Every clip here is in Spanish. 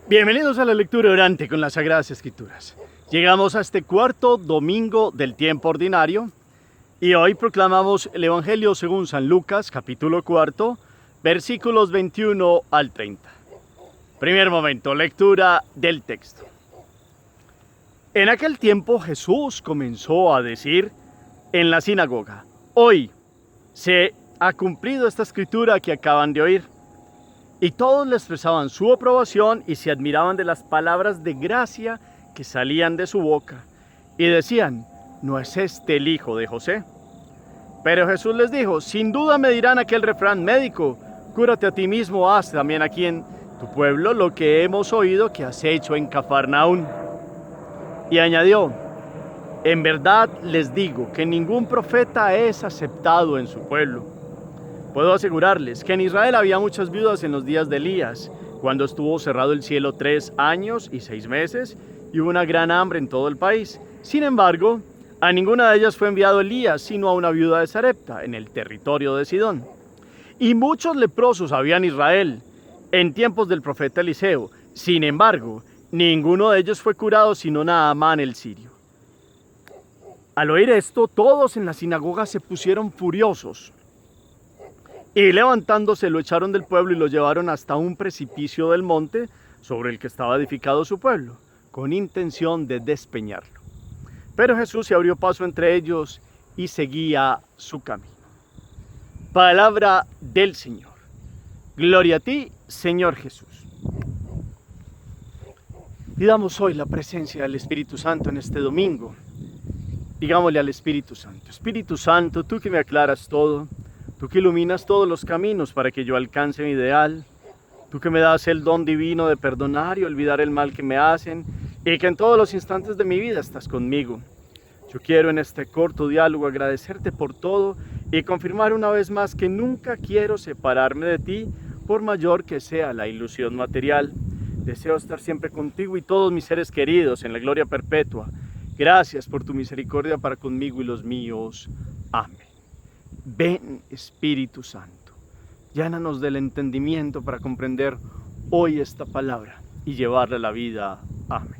Bienvenidos a la lectura orante con las Sagradas Escrituras. Llegamos a este cuarto domingo del tiempo ordinario y hoy proclamamos el Evangelio según San Lucas, capítulo cuarto, versículos 21 al 30. Primer momento, lectura del texto. En aquel tiempo Jesús comenzó a decir en la sinagoga: hoy se ha cumplido esta escritura que acaban de oír. Y todos le expresaban su aprobación y se admiraban de las palabras de gracia que salían de su boca. Y decían: ¿no es este el hijo de José? Pero Jesús les dijo: sin duda me dirán aquel refrán médico: cúrate a ti mismo, haz también aquí en tu pueblo lo que hemos oído que has hecho en Cafarnaún. Y añadió: en verdad les digo que ningún profeta es aceptado en su pueblo. Puedo asegurarles que en Israel había muchas viudas en los días de Elías, cuando estuvo cerrado el cielo 3 años y 6 meses, y hubo una gran hambre en todo el país. Sin embargo, a ninguna de ellas fue enviado Elías, sino a una viuda de Sarepta, en el territorio de Sidón. Y muchos leprosos había en Israel, en tiempos del profeta Eliseo. Sin embargo, ninguno de ellos fue curado, sino Naamán el sirio. Al oír esto, todos en la sinagoga se pusieron furiosos. Y levantándose lo echaron del pueblo y lo llevaron hasta un precipicio del monte sobre el que estaba edificado su pueblo, con intención de despeñarlo. Pero Jesús se abrió paso entre ellos y seguía su camino. Palabra del Señor. Gloria a ti, Señor Jesús. Pidamos hoy la presencia del Espíritu Santo en este domingo. Digámosle al Espíritu Santo: Espíritu Santo, tú que me aclaras todo, tú que iluminas todos los caminos para que yo alcance mi ideal, tú que me das el don divino de perdonar y olvidar el mal que me hacen, y que en todos los instantes de mi vida estás conmigo. Yo quiero en este corto diálogo agradecerte por todo y confirmar una vez más que nunca quiero separarme de ti, por mayor que sea la ilusión material. Deseo estar siempre contigo y todos mis seres queridos en la gloria perpetua. Gracias por tu misericordia para conmigo y los míos. Amén. Ven, Espíritu Santo, llénanos del entendimiento para comprender hoy esta palabra y llevarla a la vida. Amén.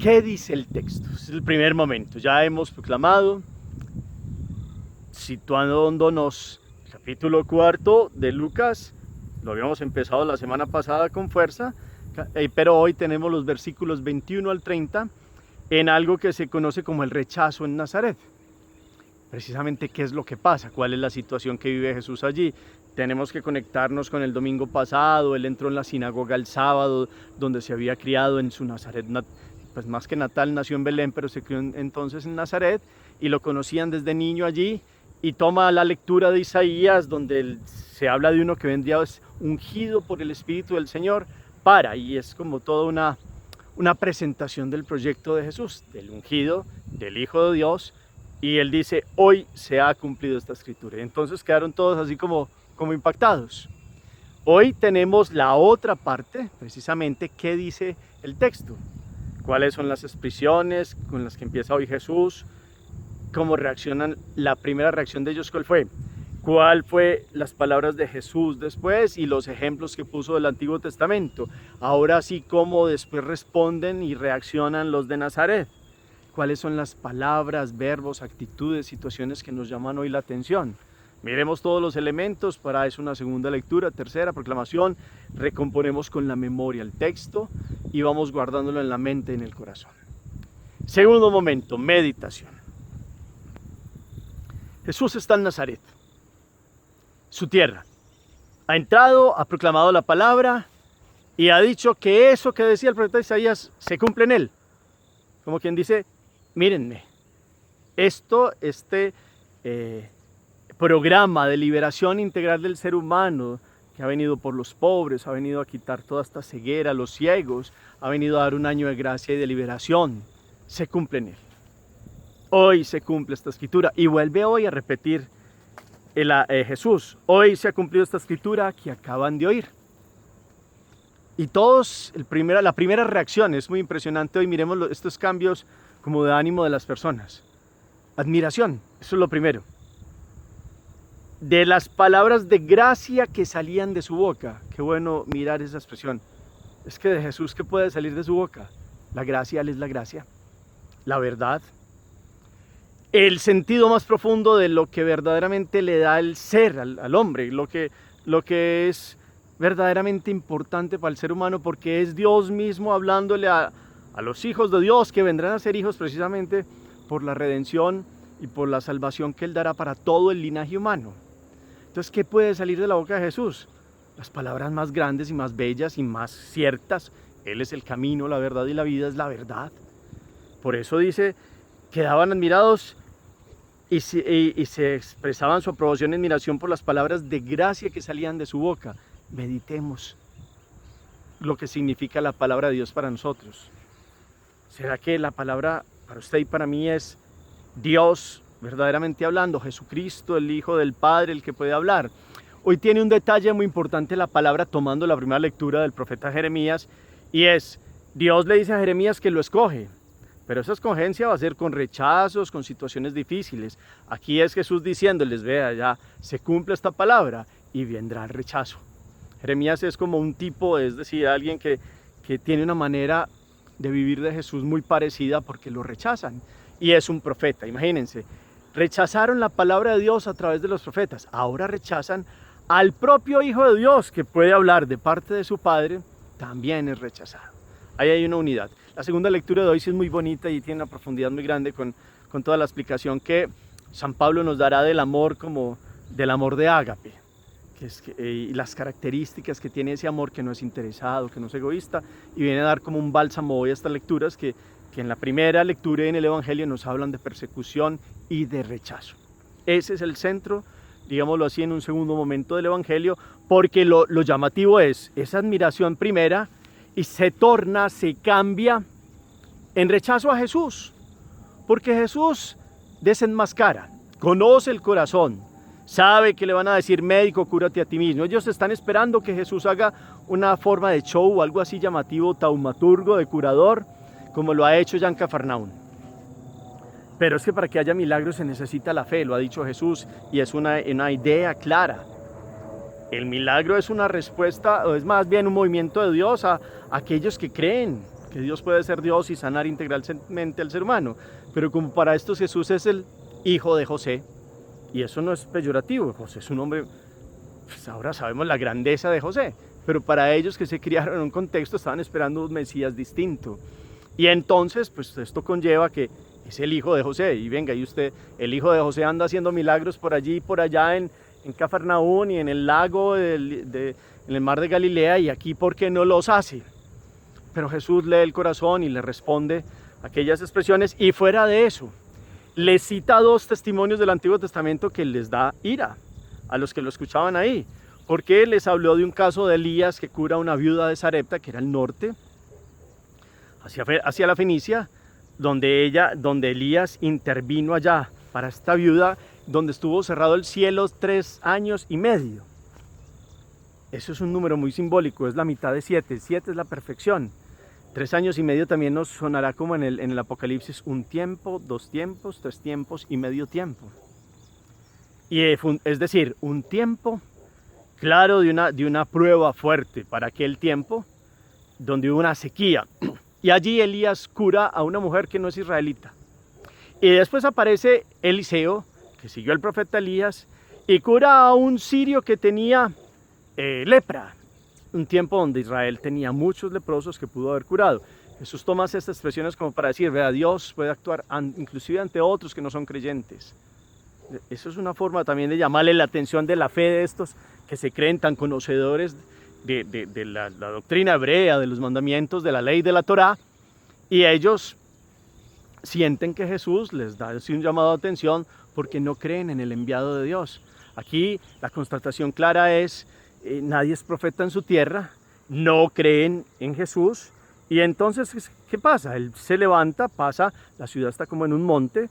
¿Qué dice el texto? Es el primer momento. Ya hemos proclamado, situándonos el capítulo cuarto de Lucas. Lo habíamos empezado la semana pasada con fuerza, pero hoy tenemos los versículos 21 al 30 en algo que se conoce como el rechazo en Nazaret. Precisamente, ¿qué es lo que pasa? ¿Cuál es la situación que vive Jesús allí? Tenemos que conectarnos con el domingo pasado. Él entró en la sinagoga el sábado, donde se había criado en su Nazaret, pues más que natal, nació en Belén, pero se crió entonces en Nazaret, y lo conocían desde niño allí, y toma la lectura de Isaías, donde se habla de uno que vendría ungido por el Espíritu del Señor, y es como toda una presentación del proyecto de Jesús, del ungido, del Hijo de Dios, y él dice: hoy se ha cumplido esta escritura. Y entonces quedaron todos así como impactados. Hoy tenemos la otra parte, precisamente, ¿qué dice el texto? ¿Cuáles son las expresiones con las que empieza hoy Jesús? ¿Cómo reaccionan? La primera reacción de ellos, ¿cuál fue? ¿Cuál fue las palabras de Jesús después y los ejemplos que puso del Antiguo Testamento? Ahora sí, ¿cómo después responden y reaccionan los de Nazaret? ¿Cuáles son las palabras, verbos, actitudes, situaciones que nos llaman hoy la atención? Miremos todos los elementos. Para eso una segunda lectura, tercera proclamación. Recomponemos con la memoria el texto y vamos guardándolo en la mente y en el corazón. Segundo momento, meditación. Jesús está en Nazaret, su tierra. Ha entrado, ha proclamado la palabra y ha dicho que eso que decía el profeta Isaías se cumple en él. Como quien dice: mírenme, este programa de liberación integral del ser humano, que ha venido por los pobres, ha venido a quitar toda esta ceguera a los ciegos, ha venido a dar un año de gracia y de liberación, se cumple en él. Hoy se cumple esta escritura, y vuelve hoy a repetir Jesús: hoy se ha cumplido esta escritura que acaban de oír. Y todos, la primera reacción es muy impresionante. Hoy miremos estos cambios como de ánimo de las personas. Admiración, eso es lo primero. de las palabras de gracia que salían de su boca. Qué bueno mirar esa expresión. Es que de Jesús, ¿qué puede salir de su boca? La gracia, Él es la gracia, la verdad, el sentido más profundo de lo que verdaderamente le da el ser al hombre, lo que es verdaderamente importante para el ser humano, porque es Dios mismo hablándole a los hijos de Dios, que vendrán a ser hijos precisamente por la redención y por la salvación que Él dará para todo el linaje humano. Entonces, ¿qué puede salir de la boca de Jesús? Las palabras más grandes y más bellas y más ciertas. Él es el camino, la verdad y la vida, es la verdad. Por eso dice, quedaban admirados y se expresaban su aprobación y admiración por las palabras de gracia que salían de su boca. Meditemos lo que significa la palabra de Dios para nosotros. ¿Será que la palabra para usted y para mí es Dios verdaderamente hablando? Jesucristo, el Hijo del Padre, el que puede hablar. Hoy tiene un detalle muy importante la palabra, tomando la primera lectura del profeta Jeremías, y es, Dios le dice a Jeremías que lo escoge, pero esa escogencia va a ser con rechazos, con situaciones difíciles. Aquí es Jesús diciéndoles, vea, ya se cumple esta palabra y vendrá el rechazo. Jeremías es como un tipo, es decir, alguien que tiene una manera de vivir de Jesús muy parecida porque lo rechazan. Y es un profeta, imagínense. Rechazaron la palabra de Dios a través de los profetas. Ahora rechazan al propio Hijo de Dios, que puede hablar de parte de su Padre, también es rechazado. Ahí hay una unidad. La segunda lectura de hoy sí es muy bonita y tiene una profundidad muy grande con toda la explicación que San Pablo nos dará del amor, como del amor de ágape, y las características que tiene ese amor, que no es interesado, que no es egoísta, y viene a dar como un bálsamo hoy a estas lecturas que en la primera lectura y en el Evangelio nos hablan de persecución y de rechazo. Ese es el centro, digámoslo así, en un segundo momento del Evangelio, porque lo llamativo es esa admiración primera y se cambia en rechazo a Jesús, porque Jesús desenmascara, conoce el corazón, sabe que le van a decir, médico, cúrate a ti mismo. Ellos están esperando que Jesús haga una forma de show o algo así llamativo, taumaturgo, de curador, como lo ha hecho ya en Cafarnaún. Pero es que para que haya milagros se necesita la fe, lo ha dicho Jesús, y es una idea clara. El milagro es una respuesta, o es más bien un movimiento de Dios a aquellos que creen que Dios puede ser Dios y sanar integralmente al ser humano. Pero como para estos Jesús es el hijo de José, y eso no es peyorativo, José es un hombre, pues ahora sabemos la grandeza de José, pero para ellos que se criaron en un contexto estaban esperando un Mesías distinto. Y entonces, pues esto conlleva que es el hijo de José, y venga, y usted, el hijo de José anda haciendo milagros por allí y por allá en Cafarnaún y en el lago, en el mar de Galilea, y aquí, ¿por qué no los hace? Pero Jesús lee el corazón y le responde aquellas expresiones, y fuera de eso, le cita dos testimonios del Antiguo Testamento que les da ira a los que lo escuchaban ahí, porque les habló de un caso de Elías que cura a una viuda de Sarepta, que era el norte, hacia la Fenicia, donde Elías intervino allá para esta viuda, donde estuvo cerrado el cielo 3 años y medio. Eso es un número muy simbólico, es la mitad de 7, 7 es la perfección. 3 años y medio también nos sonará como en el Apocalipsis, 1 tiempo, 2 tiempos, 3 tiempos y medio tiempo. Y es decir, un tiempo claro de una prueba fuerte para aquel tiempo, donde hubo una sequía. Y allí Elías cura a una mujer que no es israelita. Y después aparece Eliseo, que siguió al profeta Elías, y cura a un sirio que tenía lepra. Un tiempo donde Israel tenía muchos leprosos que pudo haber curado. Jesús toma estas expresiones como para decir, vea, Dios puede actuar inclusive ante otros que no son creyentes. Eso es una forma también de llamarle la atención de la fe de estos que se creen tan conocedores de la doctrina hebrea, de los mandamientos, de la ley de la Torá, y ellos sienten que Jesús les da un llamado de atención porque no creen en el enviado de Dios. Aquí la constatación clara es, nadie es profeta en su tierra, no creen en Jesús, y entonces, ¿qué pasa? Él se levanta, pasa, la ciudad está como en un monte,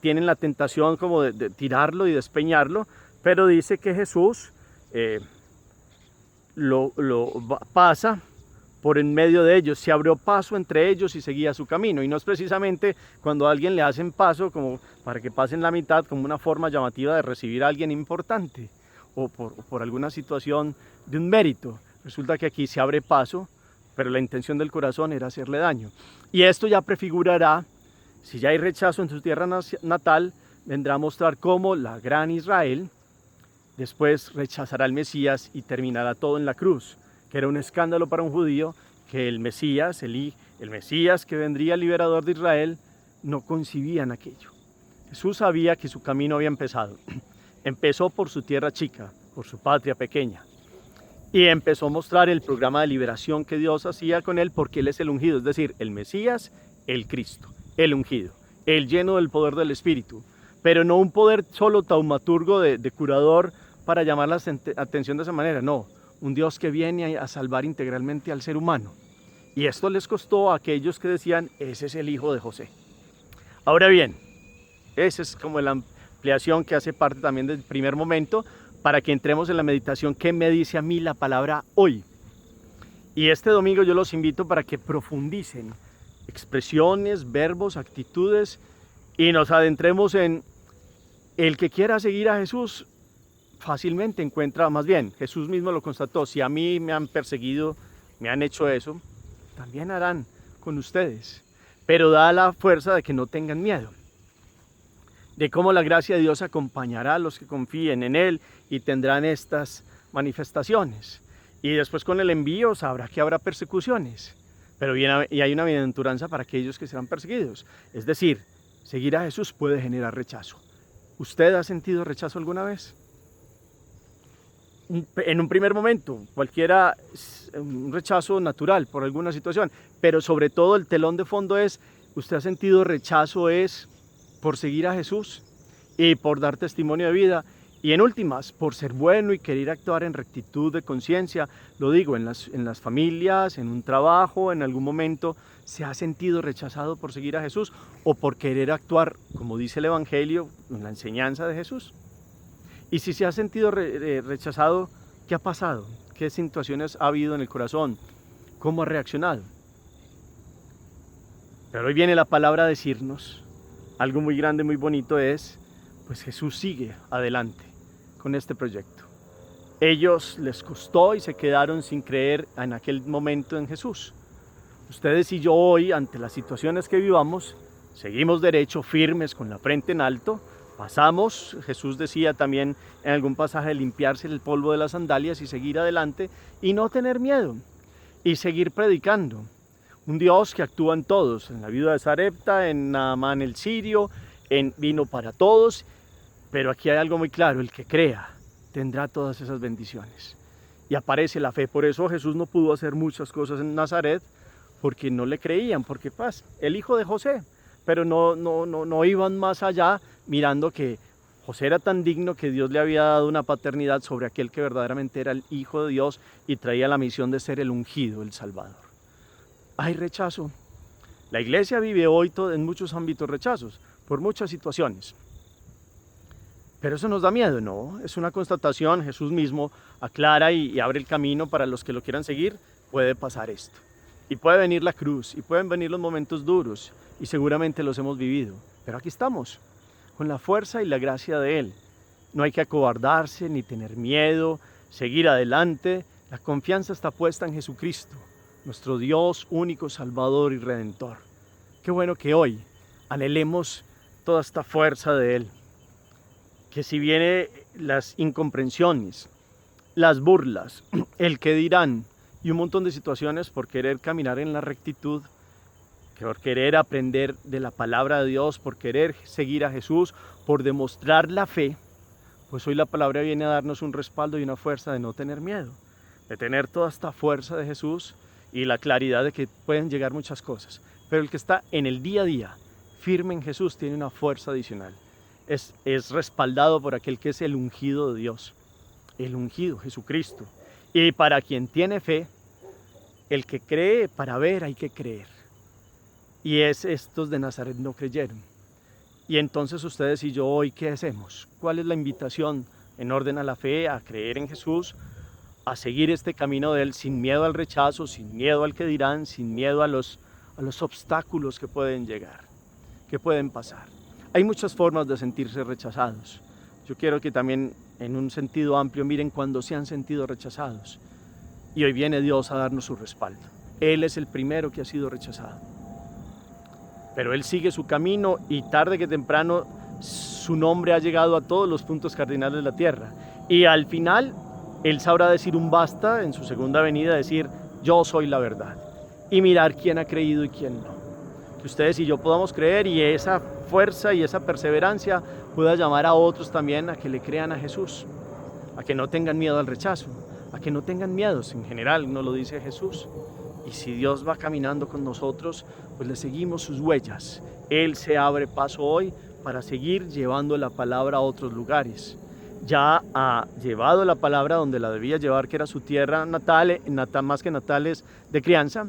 tienen la tentación como de tirarlo y despeñarlo, pero dice que Jesús pasa por en medio de ellos, se abrió paso entre ellos y seguía su camino. Y no es precisamente cuando a alguien le hacen paso como para que pasen la mitad, como una forma llamativa de recibir a alguien importante o por alguna situación de un mérito. Resulta que aquí se abre paso, pero la intención del corazón era hacerle daño. Y esto ya prefigurará, si ya hay rechazo en su tierra natal, vendrá a mostrar cómo la gran Israel después rechazará al Mesías y terminará todo en la cruz, que era un escándalo para un judío que el Mesías, el Mesías que vendría liberador de Israel, no concibían aquello. Jesús sabía que su camino había empezado. Empezó por su tierra chica, por su patria pequeña. Y empezó a mostrar el programa de liberación que Dios hacía con él, porque él es el ungido, es decir, el Mesías, el Cristo, el ungido, el lleno del poder del Espíritu. Pero no un poder solo taumaturgo de curador para llamar la atención de esa manera, no. Un Dios que viene a salvar integralmente al ser humano. Y esto les costó a aquellos que decían, ese es el hijo de José. Ahora bien, esa es como la ampliación que hace parte también del primer momento, para que entremos en la meditación. ¿Qué me dice a mí la palabra hoy? Y este domingo yo los invito para que profundicen expresiones, verbos, actitudes, y nos adentremos en el que quiera seguir a Jesús. Fácilmente encuentra, más bien, Jesús mismo lo constató, si a mí me han perseguido, me han hecho eso, también harán con ustedes. Pero da la fuerza de que no tengan miedo, de cómo la gracia de Dios acompañará a los que confíen en Él y tendrán estas manifestaciones. Y después con el envío sabrá que habrá persecuciones, pero y hay una bienaventuranza para aquellos que serán perseguidos. Es decir, seguir a Jesús puede generar rechazo. ¿Usted ha sentido rechazo alguna vez? En un primer momento, cualquiera, un rechazo natural por alguna situación, pero sobre todo el telón de fondo es, usted ha sentido rechazo es por seguir a Jesús y por dar testimonio de vida, y en últimas, por ser bueno y querer actuar en rectitud de conciencia. Lo digo, en las familias, en un trabajo, en algún momento, ¿se ha sentido rechazado por seguir a Jesús o por querer actuar, como dice el Evangelio, en la enseñanza de Jesús? Y si se ha sentido rechazado, ¿qué ha pasado? ¿Qué situaciones ha habido en el corazón? ¿Cómo ha reaccionado? Pero hoy viene la palabra a decirnos algo muy grande, muy bonito, es, pues Jesús sigue adelante con este proyecto. Ellos les costó y se quedaron sin creer en aquel momento en Jesús. Ustedes y yo hoy, ante las situaciones que vivamos, seguimos derecho, firmes, con la frente en alto. Pasamos, Jesús decía también en algún pasaje, limpiarse el polvo de las sandalias y seguir adelante y no tener miedo y seguir predicando. Un Dios que actúa en todos, en la viuda de Sarepta, en Naamán el sirio, en vino para todos, pero aquí hay algo muy claro, el que crea tendrá todas esas bendiciones. Y aparece la fe, por eso Jesús no pudo hacer muchas cosas en Nazaret, porque no le creían, porque pues, el hijo de José, pero no iban más allá, mirando que José era tan digno que Dios le había dado una paternidad sobre aquel que verdaderamente era el Hijo de Dios y traía la misión de ser el ungido, el Salvador. Hay rechazo. La iglesia vive hoy en muchos ámbitos rechazos, por muchas situaciones. Pero eso nos da miedo, ¿no? Es una constatación, Jesús mismo aclara y abre el camino para los que lo quieran seguir. Puede pasar esto. Y puede venir la cruz, y pueden venir los momentos duros, y seguramente los hemos vivido. Pero aquí estamos, con la fuerza y la gracia de Él. No hay que acobardarse ni tener miedo, seguir adelante. La confianza está puesta en Jesucristo, nuestro Dios único, Salvador y Redentor. Qué bueno que hoy anhelemos toda esta fuerza de Él. Que si viene las incomprensiones, las burlas, el que dirán y un montón de situaciones por querer caminar en la rectitud, por querer aprender de la palabra de Dios, por querer seguir a Jesús, por demostrar la fe, pues hoy la palabra viene a darnos un respaldo y una fuerza de no tener miedo, de tener toda esta fuerza de Jesús y la claridad de que pueden llegar muchas cosas. Pero el que está en el día a día, firme en Jesús, tiene una fuerza adicional. Es respaldado por aquel que es el ungido de Dios, el ungido, Jesucristo. Y para quien tiene fe, el que cree, para ver hay que creer. Y estos de Nazaret no creyeron. Y entonces ustedes y yo hoy, ¿qué hacemos? ¿Cuál es la invitación en orden a la fe, a creer en Jesús, a seguir este camino de Él sin miedo al rechazo, sin miedo al que dirán, sin miedo a los obstáculos que pueden llegar, que pueden pasar. Hay muchas formas de sentirse rechazados. Yo quiero que también en un sentido amplio miren cuando se han sentido rechazados. Y hoy viene Dios a darnos su respaldo. Él es el primero que ha sido rechazado. Pero Él sigue su camino y tarde que temprano su nombre ha llegado a todos los puntos cardinales de la tierra. Y al final Él sabrá decir un basta en su segunda venida, decir yo soy la verdad. Y mirar quién ha creído y quién no. Que ustedes y yo podamos creer y esa fuerza y esa perseverancia pueda llamar a otros también a que le crean a Jesús. A que no tengan miedo al rechazo. A que no tengan miedos, en general nos lo dice Jesús. Y si Dios va caminando con nosotros, pues le seguimos sus huellas. Él se abre paso hoy para seguir llevando la palabra a otros lugares. Ya ha llevado la palabra donde la debía llevar, que era su tierra natal, más que natales de crianza,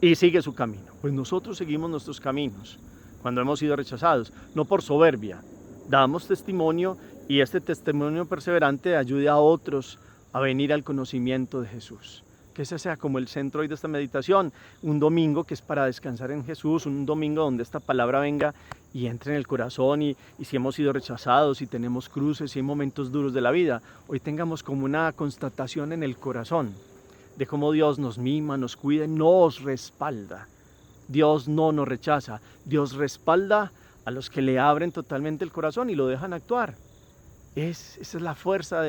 y sigue su camino. Pues nosotros seguimos nuestros caminos cuando hemos sido rechazados, no por soberbia. Damos testimonio y este testimonio perseverante ayude a otros a venir al conocimiento de Jesús. Que ese sea como el centro hoy de esta meditación, un domingo que es para descansar en Jesús, un domingo donde esta palabra venga y entre en el corazón y si hemos sido rechazados, si tenemos cruces, si hay momentos duros de la vida, hoy tengamos como una constatación en el corazón de cómo Dios nos mima, nos cuida, nos respalda. Dios no nos rechaza, Dios respalda a los que le abren totalmente el corazón y lo dejan actuar. Esa es la fuerza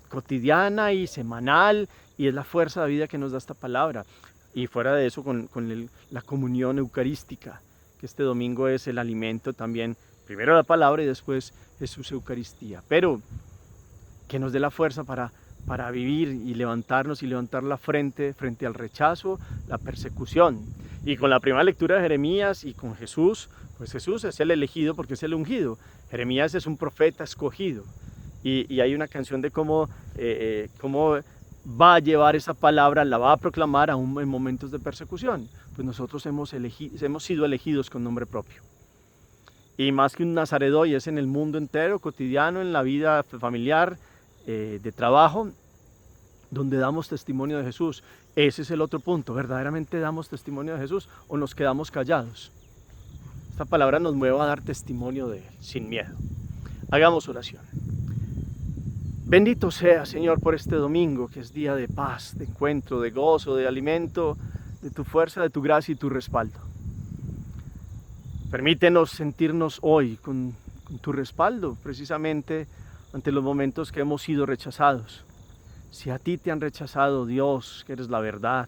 cotidiana y semanal y es la fuerza de vida que nos da esta palabra. Y fuera de eso con la comunión eucarística, que este domingo es el alimento también, primero la palabra y después Jesús Eucaristía. Pero que nos dé la fuerza para vivir y levantarnos y levantar la frente al rechazo, la persecución. Y con la primera lectura de Jeremías y con Jesús, pues Jesús es el elegido porque es el ungido. Jeremías es un profeta escogido. Y hay una canción de cómo va a llevar esa palabra, la va a proclamar aún en momentos de persecución. Pues nosotros hemos sido elegidos con nombre propio. Y más que un nazaredoy, es en el mundo entero, cotidiano, en la vida familiar, de trabajo, donde damos testimonio de Jesús. Ese es el otro punto, ¿verdaderamente damos testimonio de Jesús o nos quedamos callados? Esta palabra nos mueve a dar testimonio de Él, sin miedo. Hagamos oración. Bendito sea, Señor, por este domingo, que es día de paz, de encuentro, de gozo, de alimento, de tu fuerza, de tu gracia y tu respaldo. Permítenos sentirnos hoy con tu respaldo, precisamente ante los momentos que hemos sido rechazados. Si a ti te han rechazado, Dios, que eres la verdad,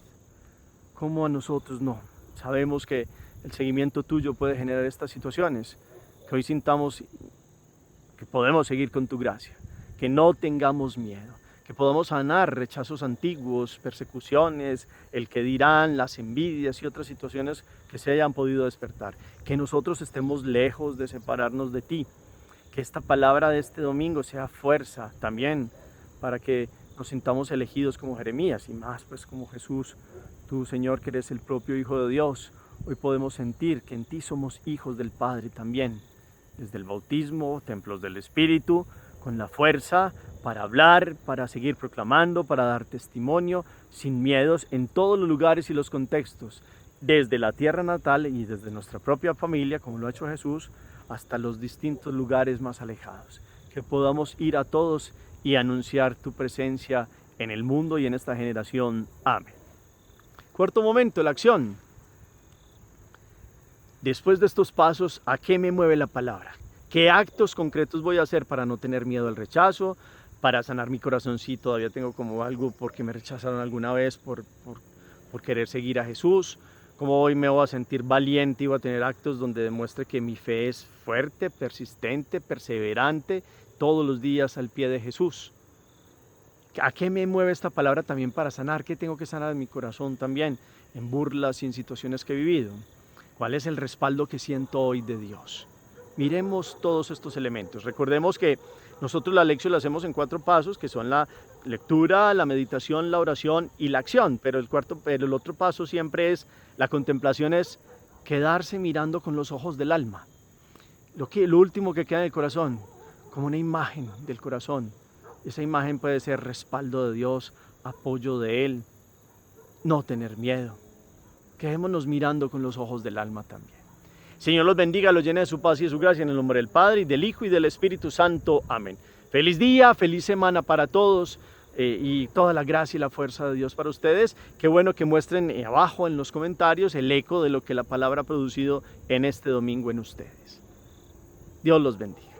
¿cómo a nosotros no? Sabemos que el seguimiento tuyo puede generar estas situaciones, que hoy sintamos que podemos seguir con tu gracia, que no tengamos miedo, que podamos sanar rechazos antiguos, persecuciones, el que dirán, las envidias y otras situaciones que se hayan podido despertar, que nosotros estemos lejos de separarnos de ti, que esta palabra de este domingo sea fuerza también para que nos sintamos elegidos como Jeremías y más pues como Jesús, tú Señor que eres el propio Hijo de Dios. Hoy podemos sentir que en ti somos hijos del Padre también, desde el bautismo, templos del Espíritu, con la fuerza para hablar, para seguir proclamando, para dar testimonio, sin miedos, en todos los lugares y los contextos, desde la tierra natal y desde nuestra propia familia, como lo ha hecho Jesús, hasta los distintos lugares más alejados. Que podamos ir a todos y anunciar tu presencia en el mundo y en esta generación. Amén. Cuarto momento, la acción. Después de estos pasos, ¿a qué me mueve la palabra? ¿Qué actos concretos voy a hacer para no tener miedo al rechazo? Para sanar mi corazón si todavía tengo como algo porque me rechazaron alguna vez por querer seguir a Jesús. ¿Cómo hoy me voy a sentir valiente y voy a tener actos donde demuestre que mi fe es fuerte, persistente, perseverante, todos los días al pie de Jesús? ¿A qué me mueve esta palabra también para sanar? ¿Qué tengo que sanar en mi corazón también? En burlas y en situaciones que he vivido. ¿Cuál es el respaldo que siento hoy de Dios? Miremos todos estos elementos. Recordemos que nosotros la lección la hacemos en 4 pasos, que son la lectura, la meditación, la oración y la acción. Pero el otro paso siempre es, la contemplación es quedarse mirando con los ojos del alma. Lo último que queda en el corazón, como una imagen del corazón. Esa imagen puede ser respaldo de Dios, apoyo de Él, no tener miedo. Quedémonos mirando con los ojos del alma también. Señor los bendiga, los llene de su paz y de su gracia en el nombre del Padre, y del Hijo y del Espíritu Santo. Amén. Feliz día, feliz semana para todos y toda la gracia y la fuerza de Dios para ustedes. Qué bueno que muestren abajo en los comentarios el eco de lo que la palabra ha producido en este domingo en ustedes. Dios los bendiga.